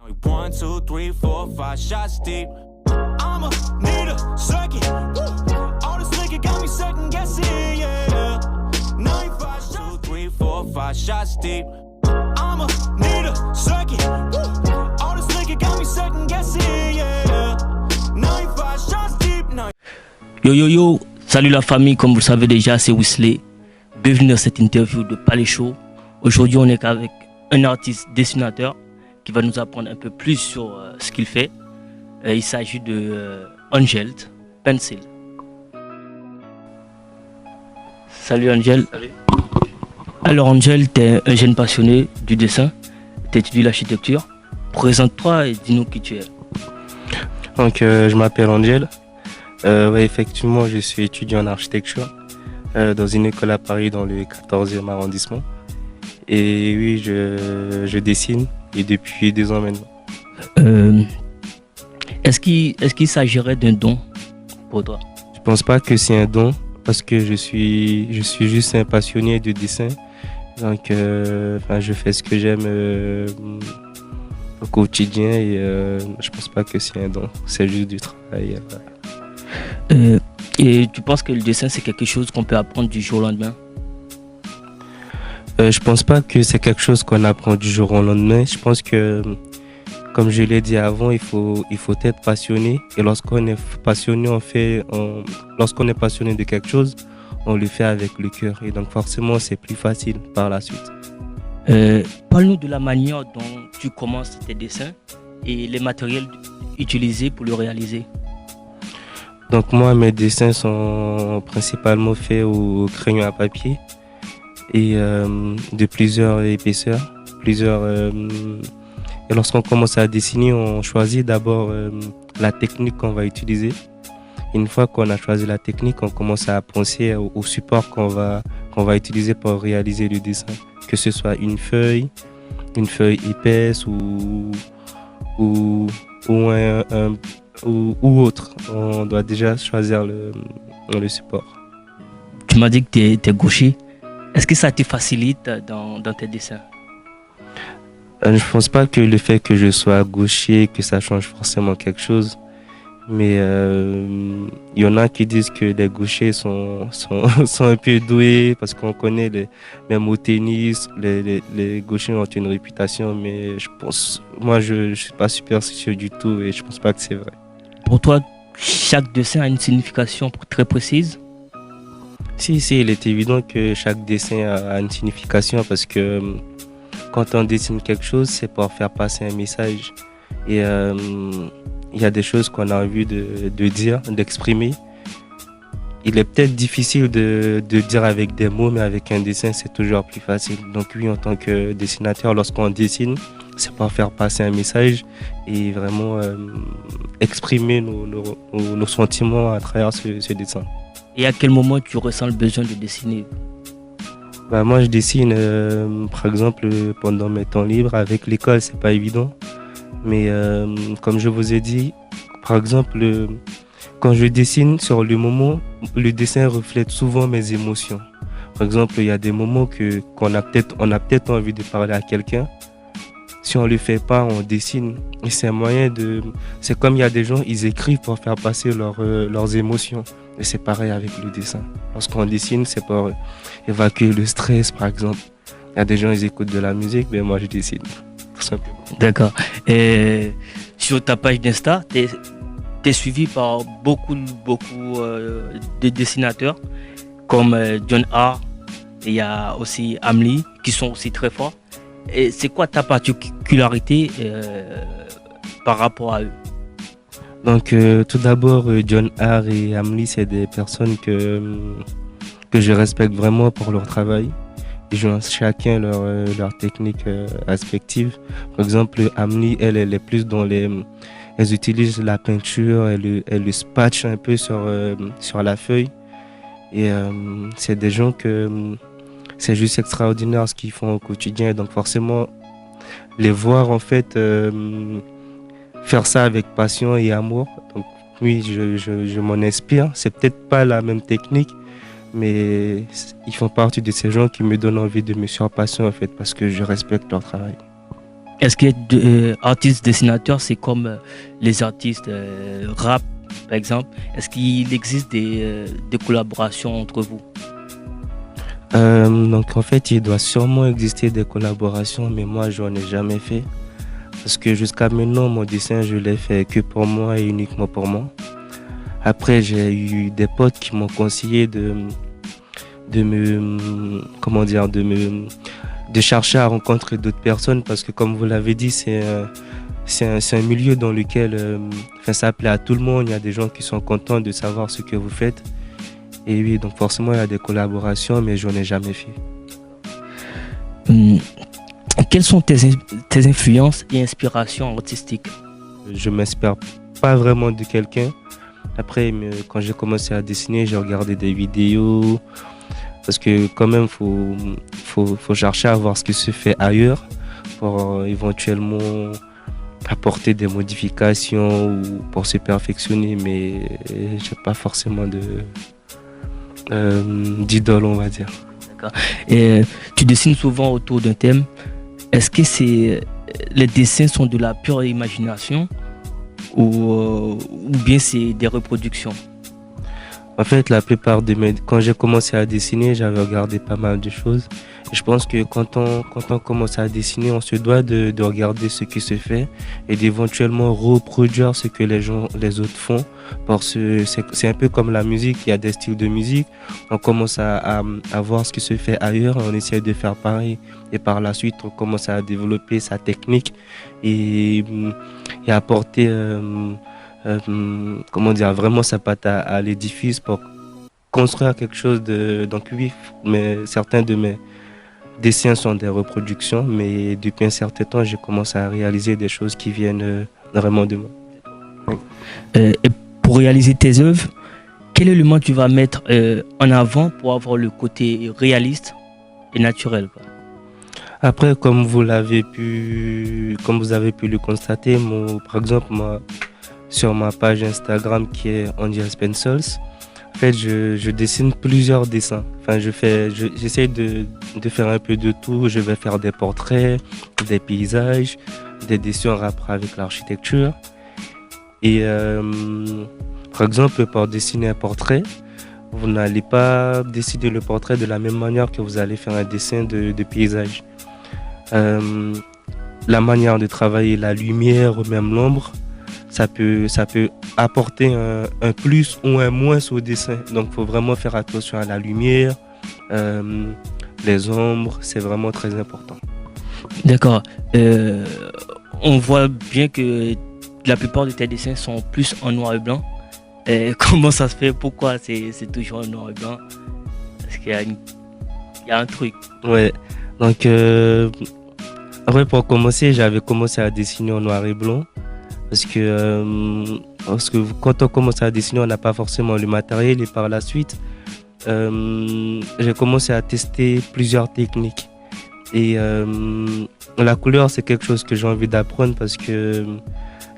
1, 2, 3, 4, 5 shots deep. I'ma need a second. All this liquor got me second guessing, yeah. 9, 5, 2, 3, 4, 5 shots deep. I'ma need a second. All this liquor got me second guessing, yeah. 9, 5 shots deep. Yo yo yo, salut la famille, comme vous le savez déjà, c'est Wesley. Bienvenue dans cette interview de Palais Show. Aujourd'hui, on est avec un artiste dessinateur qui va nous apprendre un peu plus sur ce qu'il fait. Il s'agit de Angel Pencil. Salut Angel. Salut. Alors Angel, tu es un jeune passionné du dessin, tu étudies l'architecture. Présente-toi et dis-nous qui tu es. Donc je m'appelle Angel. Effectivement, je suis étudiant en architecture dans une école à Paris dans le 14e arrondissement. Et oui, je dessine et depuis 2 ans maintenant. Est-ce qu'il s'agirait d'un don pour toi? Je pense pas que c'est un don parce que je suis juste un passionné de dessin. Donc je fais ce que j'aime au quotidien et je pense pas que c'est un don. C'est juste du travail. Et tu penses que le dessin c'est quelque chose qu'on peut apprendre du jour au lendemain? Je pense pas que c'est quelque chose qu'on apprend du jour au lendemain. Je pense que, comme je l'ai dit avant, il faut être passionné. Et lorsqu'on est passionné, lorsqu'on est passionné de quelque chose, on le fait avec le cœur. Et donc forcément, c'est plus facile par la suite. Parle-nous de la manière dont tu commences tes dessins et les matériels utilisés pour le réaliser. Donc moi, mes dessins sont principalement faits au crayon à papier et de plusieurs épaisseurs. Et lorsqu'on commence à dessiner, on choisit d'abord la technique qu'on va utiliser. Une fois qu'on a choisi la technique, on commence à penser au support qu'on va utiliser pour réaliser le dessin. Que ce soit une feuille épaisse ou autre. On doit déjà choisir le support. Tu m'as dit que tu es gaucher. Est-ce que ça te facilite dans tes dessins? Je ne pense pas que le fait que je sois gaucher, que ça change forcément quelque chose. Mais il y en a qui disent que les gauchers sont un peu doués parce qu'on connaît même au tennis, les gauchers ont une réputation. Mais moi je ne suis pas superstitieux du tout et je ne pense pas que c'est vrai. Pour toi, chaque dessin a une signification très précise? Si, il est évident que chaque dessin a une signification parce que quand on dessine quelque chose, c'est pour faire passer un message. Et il y a des choses qu'on a envie de dire, d'exprimer. Il est peut-être difficile de dire avec des mots, mais avec un dessin, c'est toujours plus facile. Donc oui, en tant que dessinateur, lorsqu'on dessine, c'est pour faire passer un message et vraiment exprimer nos sentiments à travers ce dessin. Et à quel moment tu ressens le besoin de dessiner? Moi, je dessine, par exemple, pendant mes temps libres. Avec l'école, c'est pas évident. Mais comme je vous ai dit, par exemple, quand je dessine sur le moment, le dessin reflète souvent mes émotions. Par exemple, il y a des moments qu'on a peut-être envie de parler à quelqu'un. Si on ne le fait pas, on dessine. Et c'est un moyen c'est comme il y a des gens, ils écrivent pour faire passer leurs émotions. Et c'est pareil avec le dessin. Lorsqu'on dessine, c'est pour évacuer le stress, par exemple. Il y a des gens, ils écoutent de la musique, mais moi, je dessine. Tout simplement. D'accord. Et sur ta page d'Insta, tu es suivi par beaucoup de dessinateurs comme John R. Et il y a aussi Amli qui sont aussi très forts. Et c'est quoi ta particularité par rapport à eux? Donc tout d'abord, John R. et Amli, c'est des personnes que je respecte vraiment pour leur travail. Ils ont chacun leur technique respective. Par exemple, Amli, elle est plus elle utilise la peinture, elle le spatch un peu sur la feuille. Et c'est des gens c'est juste extraordinaire ce qu'ils font au quotidien. Donc forcément, les voir en fait faire ça avec passion et amour. Donc oui, je m'en inspire. C'est peut-être pas la même technique, mais ils font partie de ces gens qui me donnent envie de me surpasser en fait, parce que je respecte leur travail. Est-ce que artistes dessinateurs, c'est comme les artistes rap, par exemple? Est-ce qu'il existe des collaborations entre vous? Donc en fait, il doit sûrement exister des collaborations, mais moi, j'en ai jamais fait. Parce que jusqu'à maintenant, mon dessin, je l'ai fait que pour moi et uniquement pour moi. Après, j'ai eu des potes qui m'ont conseillé de chercher à rencontrer d'autres personnes parce que comme vous l'avez dit, c'est un milieu dans lequel ça plaît à tout le monde. Il y a des gens qui sont contents de savoir ce que vous faites. Et oui, donc forcément, il y a des collaborations, mais j'en ai jamais fait. Quelles sont tes influences et inspirations artistiques? Je m'inspire pas vraiment de quelqu'un. Après, quand j'ai commencé à dessiner, j'ai regardé des vidéos. Parce que quand même, faut chercher à voir ce qui se fait ailleurs pour éventuellement apporter des modifications ou pour se perfectionner. Mais j'ai pas forcément d'idole, on va dire. D'accord. Et tu dessines souvent autour d'un thème. Est-ce que les dessins sont de la pure imagination ou bien c'est des reproductions? En fait, la plupart quand j'ai commencé à dessiner, j'avais regardé pas mal de choses. Et je pense que quand on commence à dessiner, on se doit de regarder ce qui se fait et d'éventuellement reproduire ce que les autres font. Parce que c'est un peu comme la musique, il y a des styles de musique. On commence à voir ce qui se fait ailleurs et on essaie de faire pareil. Et par la suite, on commence à développer sa technique et apporter vraiment sa patte à l'édifice pour construire quelque chose donc oui, mais certains de mes dessins sont des reproductions, mais depuis un certain temps, j'ai commencé à réaliser des choses qui viennent vraiment de moi. Oui. Et pour réaliser tes œuvres, quel élément tu vas mettre en avant pour avoir le côté réaliste et naturel, quoi? Après, comme vous avez pu le constater, par exemple, sur ma page Instagram qui est Andias Pencils, en fait, je dessine plusieurs dessins. Enfin, j'essaie de faire un peu de tout. Je vais faire des portraits, des paysages, des dessins en rapport avec l'architecture. Et par exemple, pour dessiner un portrait, vous n'allez pas dessiner le portrait de la même manière que vous allez faire un dessin de paysage. La manière de travailler la lumière ou même l'ombre, ça peut apporter un plus ou un moins au dessin. Donc il faut vraiment faire attention à la lumière, les ombres, c'est vraiment très important. D'accord. On voit bien que la plupart de tes dessins sont plus en noir et blanc. Comment ça se fait? Pourquoi c'est toujours en noir et blanc? Parce qu'il y a un truc. Ouais, donc après pour commencer, j'avais commencé à dessiner en noir et blanc. Parce que quand on commence à dessiner, on n'a pas forcément le matériel et par la suite, j'ai commencé à tester plusieurs techniques. Et la couleur, c'est quelque chose que j'ai envie d'apprendre parce que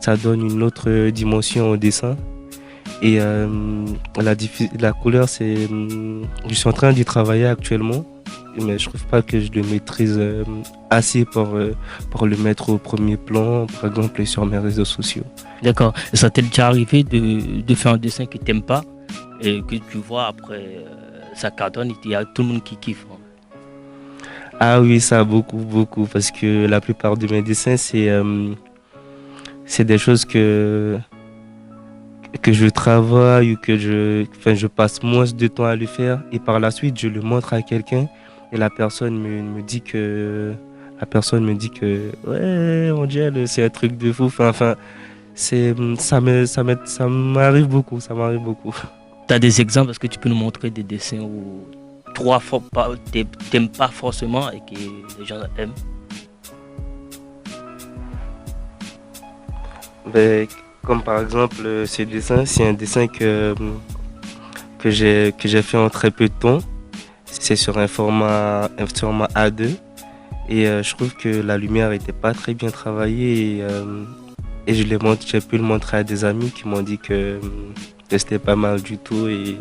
ça donne une autre dimension au dessin. Et la couleur, je suis en train d'y travailler actuellement, mais je trouve pas que je le maîtrise assez pour le mettre au premier plan, par exemple sur mes réseaux sociaux. D'accord. Ça t'est déjà arrivé de faire un dessin que tu n'aimes pas et que tu vois après ça cartonne et il y a tout le monde qui kiffe? Ah oui, ça beaucoup, parce que la plupart de mes dessins, c'est des choses que je travaille ou que je passe moins de temps à le faire et par la suite, je le montre à quelqu'un et la personne me dit que ouais, Angel, c'est un truc de fou. Enfin, ça m'arrive beaucoup. Tu as des exemples? Est-ce que tu peux nous montrer des dessins où toi t'aimes pas forcément et que les gens aiment? Ben, comme par exemple ce dessin, c'est un dessin que j'ai fait en très peu de temps. C'est sur un format A2 et je trouve que la lumière n'était pas très bien travaillée et j'ai pu le montrer à des amis qui m'ont dit que c'était pas mal du tout et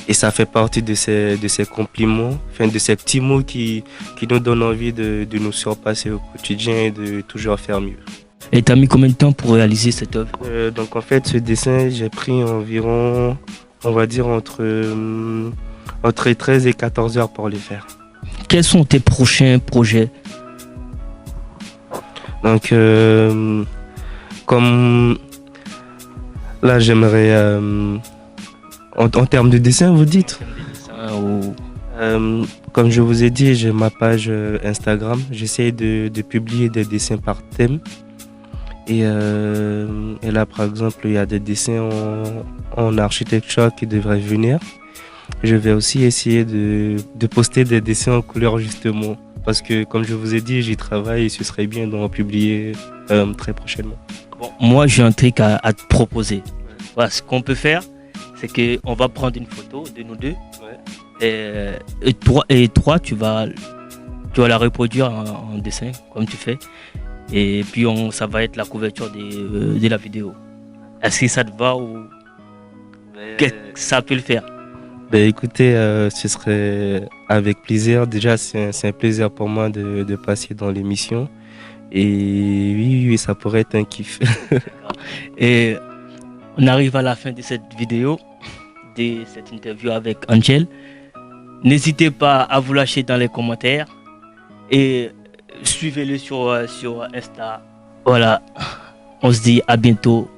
Et ça fait partie de ces compliments, enfin de ces petits mots qui nous donnent envie de nous surpasser au quotidien et de toujours faire mieux. Et tu as mis combien de temps pour réaliser cette œuvre? Donc en fait, ce dessin, j'ai pris environ, on va dire, entre 13 et 14 heures pour le faire. Quels sont tes prochains projets? Donc, comme là, j'aimerais, en termes de dessin, vous dites? Comme je vous ai dit, j'ai ma page Instagram. J'essaie de publier des dessins par thème. Et là, par exemple, il y a des dessins en architecture qui devraient venir. Je vais aussi essayer de poster des dessins en couleur, justement. Parce que, comme je vous ai dit, j'y travaille et ce serait bien d'en publier très prochainement. Bon, moi, j'ai un truc à te proposer. Voilà, ce qu'on peut faire, c'est qu'on va prendre une photo de nous deux. Ouais. Et toi, tu vas la reproduire en dessin, comme tu fais. Et puis, ça va être la couverture de la vidéo. Est-ce que ça te va ou ça peut le faire? Ben écoutez, ce serait avec plaisir. Déjà, c'est un plaisir pour moi de passer dans l'émission. Et oui, ça pourrait être un kiff. Et on arrive à la fin de cette vidéo, de cette interview avec Angel. N'hésitez pas à vous lâcher dans les commentaires et suivez-le sur Insta. Voilà, on se dit à bientôt.